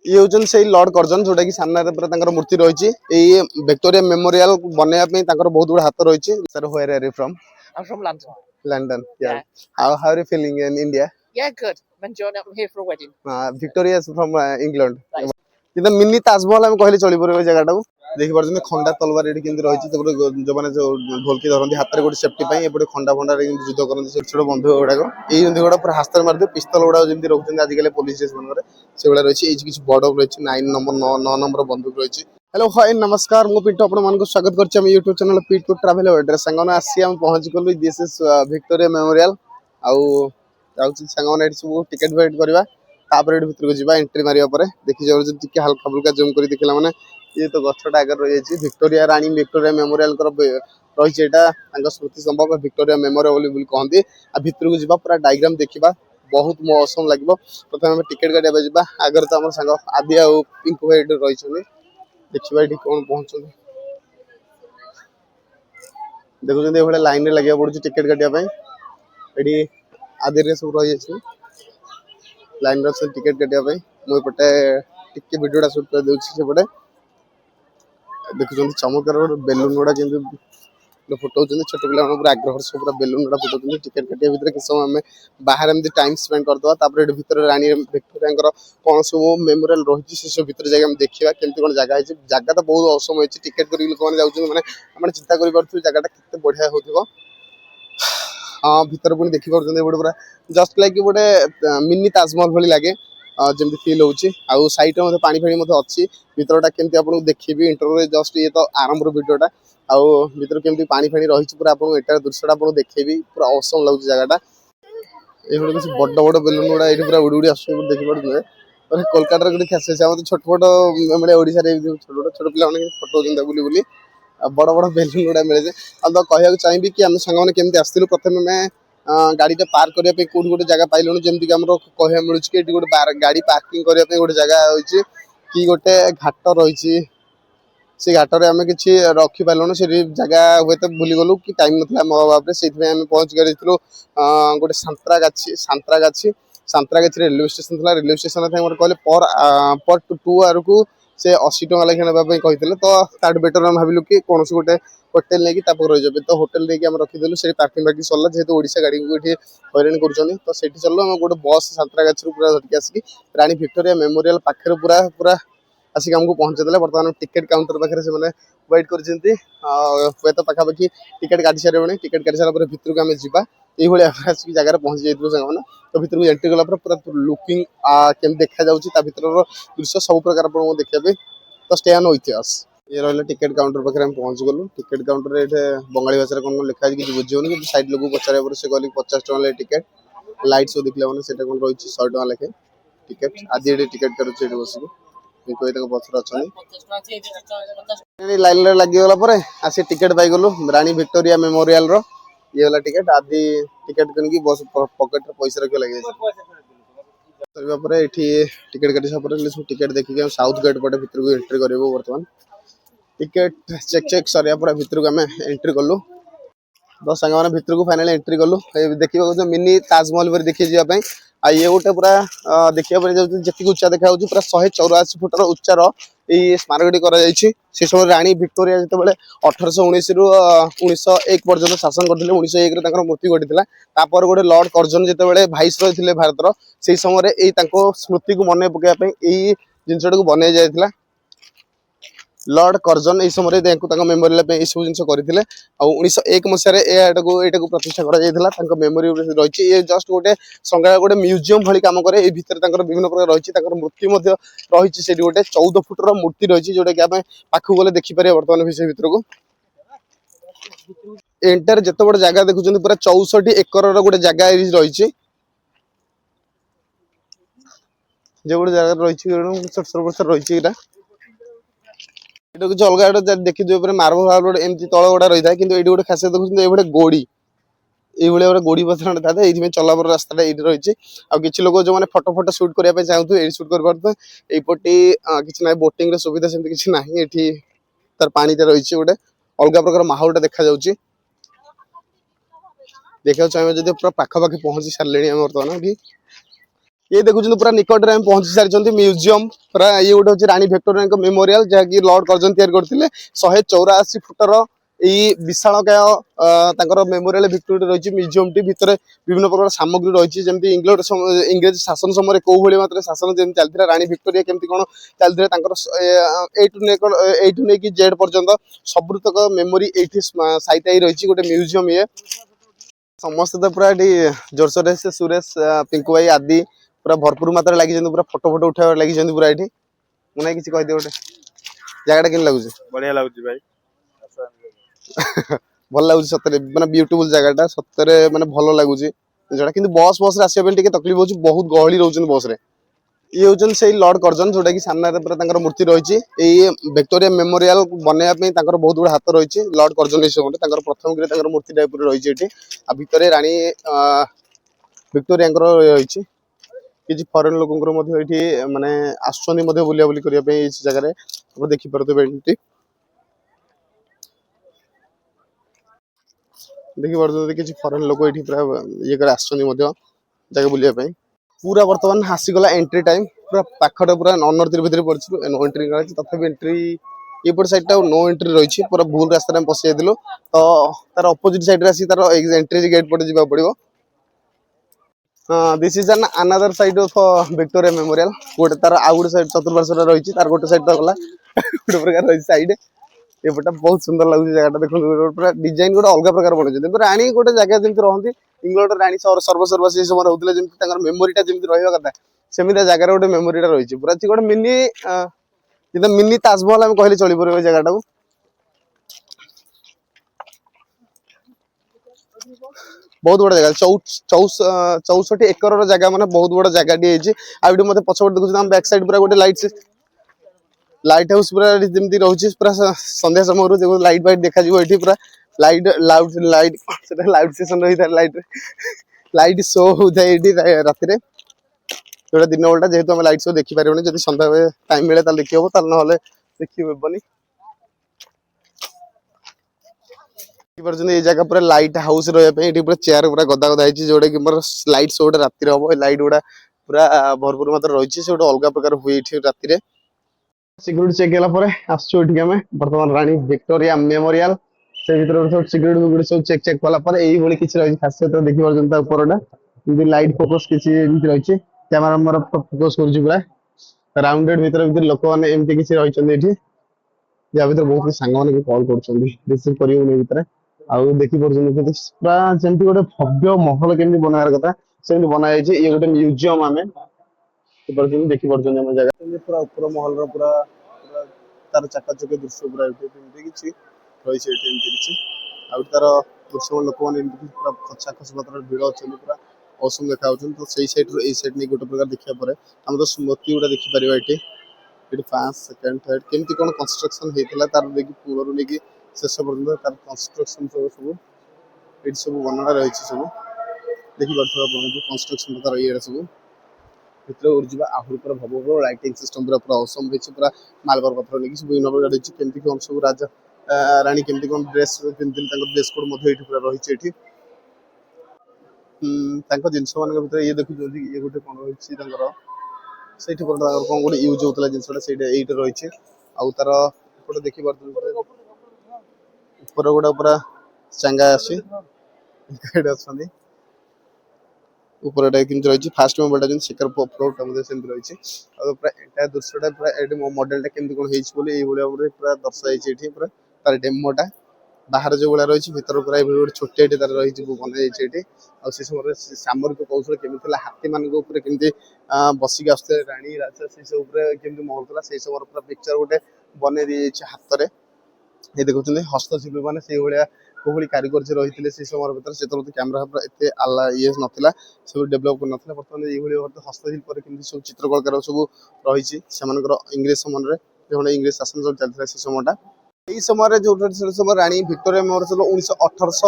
ये होचन से Lord Curzon जोटा कि सामने पूरा तांकर मूर्ति रही विक्टोरिया मेमोरियल बनवाई बहुत बड़ा हाथ रही sir where are you from I'm from London. London yeah Yeah. how are you feeling in India Yeah, good. I'm enjoying it. I'm here for a wedding. Victoria is from England That is किंतु mini Taj Mahal हम कहले चली पड़े जगह देखि पार्छ खंडा तलवार ये केमती रही जो मैंने ढोलकी धरती हाथ में गोटे सेफ्टी एपटे खंडा फंडा युद्ध करते छोट छोट बंधुक गुड़ाक ये गुड़ा पूरा हाथ में मारते पिस्तल गुड़ा जमी रोकते आजिकल पुलिस स्टेशन से भाया रही है बड़ रही 9 नंबर बंधुक रही हेलो हाय नमस्कार मु पिंटू आपको स्वागत कर YouTube channel Pintu travel address सांगने आसी आम पहुँची गलु दिस इज विक्टोरिया मेमोरियल आउ सांगने सब टिकेट वेट करवा तापर भितर को जावा एंट्री मारिया पर देखी जाऊ टिके हल्का फुल्का जूम कर देखला माने ये तो गछटा आगर रही है विक्टोरिया रानी विक्टोरिया मेमोरियल रही है स्मृति संभव विक्टोरिया मेमोरियल बोली कहते आ भितर को जावा पूरा डायग्राम देखा बहुत मौसम लगे प्रथम आम टिकेट काटा जावा आगर तो आम सांग आदि आ पिंकू भाई रही देखा ये कौन पहुंच देखुं लाइन लगे पड़े टिकेट काटापी ये आदि सब रही लाइन टिकेट काटापी मुझे टिके भिडियोटा सुट कर देपटे देखुं चमत्कार बेलून गुड़ा केमती फुटाऊँ छोट पिला पूरा आग्रह सब पूरा बेलून गुड़ा फुटाऊँ टिकेट काटिया भितर कि समय आम बाहर एमती टाइम स्पेंड करदे भितर रानी विक्टोरिया कौन सब मेमोरियल रही से सब भितर जाके देखा केमती कौन जगह है जगह तो बहुत असम है टिकेट कर लोक मैंने जाऊँ मैंने चिंता कर जगह केते बढ़िया हो हाँ भितर पुणी देखी पार्टी गोटे पूरा जस्ट लाइक गोटे मिनी ताजमहल भली लगे जमी फिल हो सैड में पानी फाणी अच्छी भितरटा केमती आपको देखी इंटरव्यू जस्ट ये तो आरंभ भिडियोटा आउ भितर केमती पानी फाणी रही पूरा आपको एटार दृश्यटा आपको देखेबी पूरा औसम लगुच जगहटा ये किसी बड़ बड़ बेलून गुड़ा ये पूरा उड़ी उड़ी आस देखी पारे कोलकाता गोटे खास आम तो छोट छोट ओडिशा छोट छोट पिला फटो बुली बड़ बड़ बेलून गुड़ा मिले तो कहना चाहिए कि आम सांग मैंने आसलु प्रथम मैं गाड़ी पार्क करने कौट गोटे जगह पाइलु जमीक आम कह मिलूँ कि गोटे गाड़ी पार्किंग करने गोटे जगह हो कि गोटे घाट रही से घाटर आम कि रखी पार्लुन से जगह हुए तो भूली गलु कि टाइम ना मो भाव से पहुँच गई गोटे सांतरागाछी रेलवे स्टेशन था रेलवे स्टेशन कहले पर 2 आवर को से 80 टका लेखा नापी कहते तो तार बेटर आम भाविलु कि कौन गोटे होटेल नहीं रही तो होटेल नहीं आम रखीदेलु से पार्किंग बाकी सरला जेहतु ओडिशा गाड़ी को ये हैरान कर तो चलो आम गोटे बस सांतरागाछी पूरा धरिकी आसिक रानी विक्टोरिया मेमोरियल पाखे पूरा पूरा आसिक आमको पहुँचे बर्तमान टिकेट काउंटर पाखे से वेट कर तो पाखापाखि टिकेट काटी सारे टिकेट काटी सारा भितर को आम जा ये आसिक जगह पहुँची जाइए सामान तो भितर को एंट्री गला पूरा लुकिंग केम देखा जाऊँगी भितर दृश्य सब प्रकार देखा तो स्टे ऑन विथ अस ये रहा टिकेट काउंटर पाखे हम पहुँच गलु टिकेट काउंटर ये बंगाली भाषा कौन लिखा है कि बुझे कि सैड लोग पचार से कहली 50 टका टिकेट लाइट सब देखला मैंने कौन रही 100 टका लेखे टिकेट आदि टिकेट करुचे बसिक पचर लाइन लगिगला आसी टिकेट पाइगलु रानी विक्टोरिया मेमोरियल ये वाला टिकेट आदि टिकेट कि बस पकेट पैसा रखा लगे टिकेट काटी सब टिकेट देखिए साउथ गेट पटे भितर को एंट्री कर बर्तमान टिकेट चेक सरिया पूरा भितर को आम एंट्री कलु तो सांग मैंने भितर को फाइनाली एंट्री कलु देखा मिनी ताजमहल देखिए जावाई आ ये गोटे पूरा देखा जी उच्चा देखा पूरा 184 फुटर उच्चार ये स्मारकटी कर समय रानी विक्टोरिया जो 1819 रु 1901 पर्यटन शासन करते 1901 मृत्यु घटी गोटे लॉर्ड कर्जन जो भाइस रही भारतर से समय स्मृति को मन पकड़ाई जिनसा बनाई जाता लॉर्ड कर्जन ये समय मेमोरियल सब जिन करते 1901 मसीह को प्रतिष्ठा कर मेमोरी रही ये जस्ट गोटे संग्रहालय गोटे म्यूजियम भाई कम करे भितर विभिन्न प्रकार रही मूर्ति रही से गोटे 14 फुटर मूर्ति रही जोटा कि आम पाखक गले देखिपर बर्तमान से भितर को एंटर जिते बड़े जगह देखुं पूरा 64 एकर गोटे जगह रही जो गोटे जगह रही किसी अलग देखी मार्बल फार्बल एमती तल गुड़ा रही है कि ये गोटे खासियत देखते ये गोड़ी ये गोटे गोड़ी पथर था ये चलापर रास्ता ये रही है लोग जो मैंने फटो फटो सुट करने चाहते ये सुट करपटे किसी ना बोटिंग सुविधा सेमती किसी ना ये तार पानी रही गोटे अलग प्रकार माहौल देखा देखा चाहिए जब पूरा पाखापाखि पहुंची सारे बर्तमान कि ये देखुଛନ୍ତି पूरा निकटରେ ଆମେ ପହଞ୍ଚି ସାରିଛନ୍ତି म्यूजियम पूरा ये गोटे होची रानी भिक्टोरिया मेमोरियल जहाँकि लॉर्ड कर्जन तैयार करथिले 184 फुटर एई विशालकाय तांकर मेमोरियल भिक्टोरिया रहिछि म्यूजियम टी भितरे विभिन्न प्रकार सामग्री रहिछि जेमति इंग्रेज शासन समय को भली मात्रा शासन जेम चलथिला रानी भिक्टोरिया केमति कोन चलथिला तांकर ए टू ने कि जेड पर्यंत सबृतक मेमोरी एठी साइताई रहिछि गोटे म्यूजियम ये समस्त तो पूरा जोरसोर से सुरेश पिंकू भाई आदि पूरा भरपूर मात्रा लगी पूरा फोटो फोटो उठावा लगी पूरा ये मुझे किसी कह गोटे जगह केन लगुच बढ़िया लगुच भाई भल लगुच सतरे माने ब्यूटीफुल जगहटा सतरे माने भल लगुच जोटा कि बस बस आसवा तकलीफ हो बहुत गहली रोचन बस रे ये होचन से लॉर्ड कर्जन जोटा कि सामने पूरा तांकर मूर्ति रही विक्टोरिया मेमोरियल बनवाई बहुत बड़ा हाथ रही लॉर्ड कर्जन तांकर प्रथम तांकर मूर्ति टाइप रही भितर रानी विक्टोरिया रही किसी फरेन लोक माने आसुनी बुला बुली करने इस जगह आप देखिपे देखिपे किसी फरेन लोक ये पूरा ये जगह बुलापी पूरा बर्तमान आसीगला एंट्री टाइम पूरा पाखटे पूरा अनर्थी भितर पड़ू नो एंट्री तथा एंट्री ये साइड नो एंट्री रही पूरा भूल रास्ता पशि जाइलु तो तार अपोजिट साइड रे आसी तार एंट्री गेट पटे जावा पड़ो this is an another side of Victoria memorial गोटे तार आउ गोटे साइड चतुर्पार्श्व रही तार गोटे साइड तो गला गोटे प्रकार रही साइड एपटा बहुत सुंदर लगुच जगह देखो पूरा डिजाइन गोटे अलग प्रकार बनाई राणी गोटे जगह जमी रहती इंग्लैंड राणी सर्वसर्वा से समय रोते जमी मेमोरीटा जमी रहा कथा सेमती जगह गोटे मेमोरीटा रही पूरा गोटे मिनी मिनी ताजमहल आम कहले चली पड़े जगह बहुत बड़ा जगह 64 एकर जगह माने बहुत बड़ा जगह आठ मत पछपट देखुँ बैक साइड पूरा गोटे लाइट हाउस पूरा जमी रोचे पूरा संध्या समय लाइट फाइट देखा ये पूरा लाइट लाइट लाइट स्टेशन रही है लाइट शो होता है राति जोटा दिन बेलटा जेहेतु आम लाइट शो देखिपारे जब सन्ध्या टाइम मिले देखी हम ना देखी ये जगह पूरा लाइट हाउस रही पूरा चेयर पूरा गदा गदा जोटा कि लाइट शो राति हम लाइट गुड़ा पूरा भरपूर मात्रा रही है अलग प्रकार हुए राति सिक्यूरीटी चेक आसमें बर्तमान रानी विक्टोरिया मेमोरियल से भर सिक्यूरीटी सब चेक चेक कला यही किसी रही खासियत देखिए उपरटा लाइट फोकस किसी रही कैमेरा मोर फोकस कर पूरा राउंडेड भर लोक मैंने एमती किसी रही या भर बहुत सांग मैंने कल कर आउ देखी पार्टी पूरा जमी गोटे भव्य महल केमी बनार कथा से बनाई ये गोटे म्यूजियम आम देखी पार्टी जगह पूरा ऊपर महल पूरा तार चाकाचक दृश्य पूरा किसी रही तार दृश्य लोक मैंने पूरा खचा खस मात्रा भिड़ अच्छे पूरा औसम देखा तो सही सैड रू सैड नहीं गोटे प्रकार देखा पर आम तो स्मृति गुड़ा देखिपर ये फास्ट सेकेंड थर्ड केमती कौन कंस्ट्रक्शन होता तार देखिए पूर्व नहीं शेष पर्यटन तार कंस्ट्रक्शन सब ये सब वर्णना रही सब देखिए कंस्ट्रक्शन तार ये सब भितर उड़ीजा आहरी पूरा भव लाइटिंग सिस्टम पूरा पूरा औसम रही पूरा मार्बल पथर नहीं विभिन्न प्रकार रही केमती कौन सब राजा रानी केमती कौन ड्रेस पिंधि ड्रेस कोड पूरा रही जिनस मान भर ये देखुं ये गोटे कौन रही से कौन गोटे यूज होता जिनसा ये रही आउ तार एपटे देखी पार्टी ऊपर गुड़ा पूरा चांगा अच्छी ऊपर रही फास्ट मोबाइल सेकर फ्लोरटा रही पूरा दृश्यटा पूरा मॉडलटा केमती कौन होती पूरा दर्शाई पूरा तार डेमोटा बाहर जो भाया रही भर पूरा गोटे छोटिया तार रही बनाई से समय सामरिक कौशल केमी हाथी मान केमी बसिक आसुले राणी राजा से सब केमी महल से समय पूरा पिक्चर गोटे बन दी हाथ में ये देखुं हस्तशिल्पी मैंने से भाया कोई कारीगर रही से समय भर से कैमेरा एत आला ये नाला सब डेभलप कर ना बर्तमान ये हस्तशिल्प सब चित्रकलाकार सब रही इंग्रेज समय जो इंग्रेज शासन सब चलता से समयटा यही समय जो समय रानी विक्टोरिया मेमोरियल 1918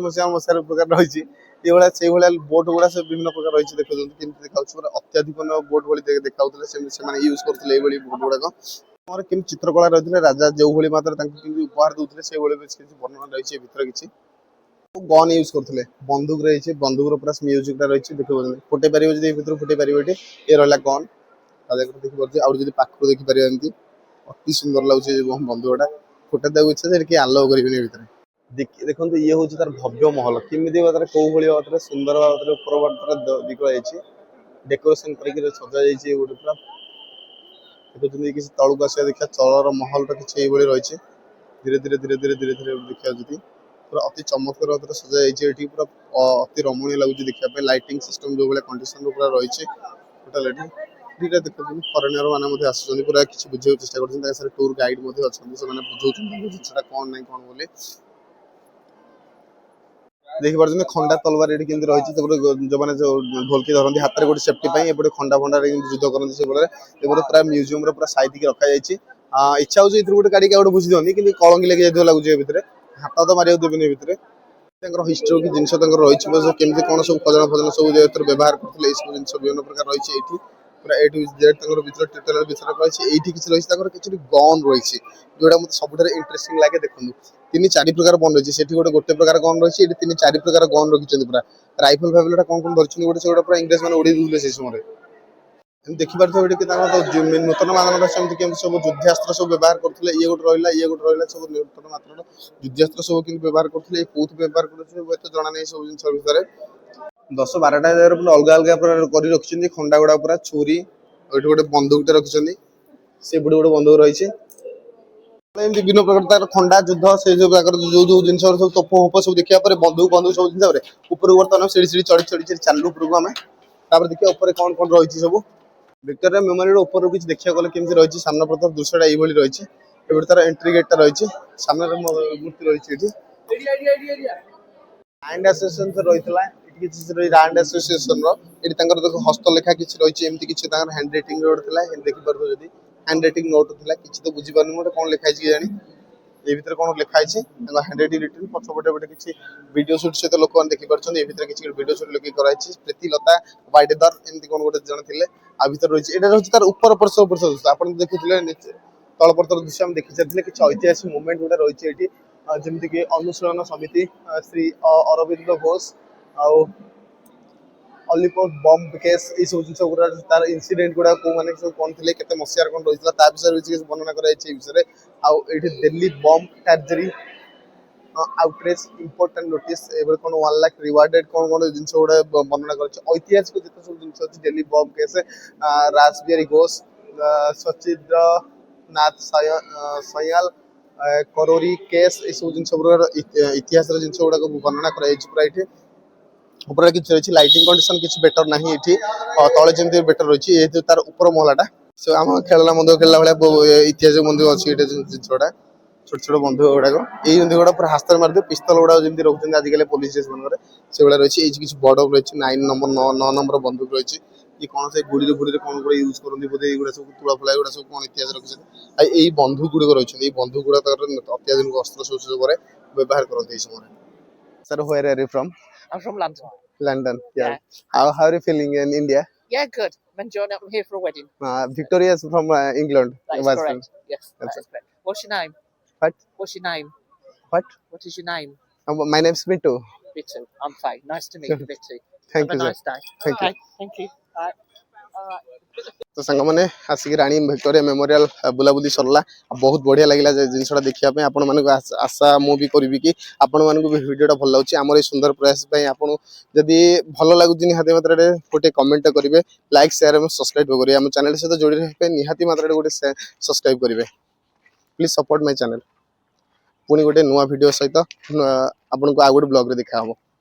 मसीहा प्रकार रही ये भाया बोट गुड़ा से विभिन्न प्रकार रही देखते देखा अत्याधिक बोट भाई देखा यूज करते बोट गुड़ाक केम चित्रकला रही राजा जो भाई मात्रा उपहार दूसरे से वर्णना रही भर किसी गन यूज करथिले बंदूक रहिछि बंदूक रो प्लस म्यूजिक टा रहिछि देखिबो फुटे परिबो जदी भितर फुटे परिबो एटी ए रहला गन ता देखि देखि परछि आ जदी पाखरो देखि परिबो एंती अति सुंदर लागुछि बंदूकटा फुटे देउ इच्छा जे कि आलो करिबिनी भितर देखंतु ये होछि तार भव्य महल किमिदि बातर को भଳି बातर सुंदर बातर ऊपर बातर दिखला जायछि डेकोरेशन करिक सजा जायछि गोटे पूरा देखुछिन कि तळुक आसे देखा चलर महल टा किछि एई भଳି रहिछि धीरे धीरे धीरे धीरे धीरे धीरे देखा जदी पूरा अति चमत्कार बातर सजा जायछि एठी पूरा अति रमणीय लागुछि देखिया पे लाइटिंग सिस्टम जो भଳି कंडीशन रो पूरा रहिछि टोटल एठी धीरे देखुछिन फॉरेनर माने मध्ये आसुछन पूरा किछि बुझियो चेष्टा करछन ताके सारे टूर गाइड मध्ये अछन से माने बुझौछन सेटा कोन नै कोन बोले देखि परछन खंडा तलवार एठी केंद्र रहिछि जो माने जो ढोलकी धरंती हाथ रे गोटे सेफ्टी पई एपटे खंडा फंडा रे युद्ध करंती से बोले एपटे पूरा म्यूजियम रे पूरा साइड के रखा जायछि इच्छा होछि इथु गोटे गाड़ी का गोटे बुझि दोनी कि कलंगी लागि जाय लागुछि ए भितरे हाथ तो मारियो देबेनी भितरे तांकर हिस्ट्री की जिंस तांकर रहिछि बस केमति कोन सब खजना फजना सब जे एतर व्यवहार करथले इस जिंस विभिन्न प्रकार रहिछि एठी पूरा ए टू जेड तांकर भितर टोटल भितर रहिछि एठी किछ रहिछि तांकर किछ गन रहिछि जोडा मते सबुठारे इंटरेस्टिंग लागे देखंतु तीन चारि प्रकार बन रहिछि सेठी गोटे प्रकार गन रहिछि एठी तीन चारि प्रकार गन रखिछन्ति पूरा राइफल फाइफलटा कोन धरछन्ति गोटे सेटा पूरा इंग्लिश माने उडी दुले से समय हम देखि पारथो एठी कि तांकर नूतन मानव समिति केम सब युद्धास्त्र सब व्यवहार करथले ये गोटे रहला सब नूतन मात्र युद्धास्त्र सब कि व्यवहार करथले कोथ व्यवहार करथले वो तो जणा नै सब जिंस भितरे 10-12टा जगह पूरा अलग अलग पूरा करी रखिछन्ति खंडा गुडा पूरा छुरी एठी गोटे बंदूकटा रखिछन्ति से बुडी गोटे बंदूक रहिछि विभिन्न प्रकार तार खंडा युद्ध से जो प्रकार जो जो जिंस सब तोप होप सब देखिया पर बंदूक बंदूक सब जिंस रे ऊपर वर्तमान सीढ़ी सीढ़ी चढ़ी चढ़ी चढ़ी चालू ऊपर हमें तापर देखिया ऊपर कोन कोन रहिछि सब विक्टोरिया मेमोरियल ऊपर किछ देखिया गले केमति रहिछि सामना प्रथम दृश्यटा एई भली रहिछि एबे तार एंट्री गेट टा रहिछि सामने मूर्ति रहिछि एठी लैंड एसोसिएशन से रहितला एठी किछ लैंड एसोसिएशन रो एठी तांकर देखो हस्तलेखा किछ रहिछि एमति किछ तांकर हैंड राइटिंग रोड थिला देखि परबो जदी हैंड राइटिंग नोट थिला किछ तो बुझि पारनु मोटे कोन लिखाइ छी जानि ए भीतर कोन लिखाइ छी तांकर हैंड राइटिंग रिटन पछपटे बटे किछ वीडियो शूट से तो लोक देखि परछन ए भीतर किछ वीडियो शूट लगे कराइ छी प्रीतिलता वाइडेदर एमति कोन गोटे जण थिले आ भीतर रहिछि एटा रहिछि तार ऊपर ऊपर आपण देखिथिले तळ परतर दृश्य हम देखि छथिले किछ ऐतिहासिक मोमेंट गोटे रहिछि एठी जेमति कि अनुशीलन समिति श्री अरविंद घोष आ अलिपोर बम केस ई सब जिंस गुरा तार इंसिडेंट गुडा को माने सब कोन थिले केते मसियार कोन रहितला ता विषय किछ वर्णना कराइ छै विषय आ एठी दिल्ली बम ट्रेजेडी आउटरेज इंपोर्टेंट नोटिस एबर कोन 1 लाख रिवार्डेड कोन जिंस गुडा वर्णना कर छै ऐतिहासिक जते सब जिंस अछि दिल्ली बम केस रासबिहारी घोष सचिद्र नाथ सयाल करोरी केस ई सब जिंस गुरा इतिहास रे जिंस गुडा को वर्णना कराइ छै पूरा एठी ऊपर किछ रहिछि लाइटिंग कंडीशन किछ बेटर नाही एठी तळे जेमति बेटर रहिछि ए तार ऊपर महलाटा सो हम खेलला मंदिर खेलला भले इतिहास मंदिर अछि एटा जिंसडा छोट छोट बंधु गुडा को एई बंधु गुडा पूरा हास्तर मार दे पिस्तल गुडा जेमति रखुछन आज काले पुलिस स्टेशन रे से गुडा रहिछि एई किछ बॉर्डर रहिछि 9 नंबर 9 नंबर बंदूक रहिछि कि कोन से गुडी रे कोन गुडा यूज करंदी बोदे एई गुडा सब तुला फुला गुडा सब कोन इतिहास रखुछन आ एई बंदूक गुडा रहिछि एई बंदूक गुडा तार अत्याधुनिक अस्त्र सब करे व्यवहार करंती एई समय sir where are you from I'm from London. London, yeah. Yeah. How are you feeling in India? Yeah, good. I'm enjoying it. I'm here for a wedding. Victoria is from England. That is correct. Yes, that That's is correct. What's your name? What? What's your name? What? What is your name? My name's Bittu. Bittu. I'm Faye. Nice to meet you, Bittu. Thank Have you, a sir. nice day. Thank you. Okay, thank you. Alright. तो संग माने आसिक रानी Victoria memorial बुलाबुली सरला बहुत बढ़िया लागिला जिनसटा देखिया पे आपण मानको आशा मु भी करबी कि आपण मानको भी वीडियोटा भल लागुची हमर ए सुंदर प्रयास पे आपण जदी भल लागुची निहाती मात्रा रे गोटे कमेंट करिवे लाइक शेयर एवं सब्सक्राइब करिवे हम चैनल से जोड़ी रहे निहाती मात्रा रे गोटे सब्सक्राइब करिवे प्लीज सपोर्ट माय चैनल पुनी गोटे नुवा वीडियो सहित आपण को आ गोटे ब्लॉग रे देखा हबो।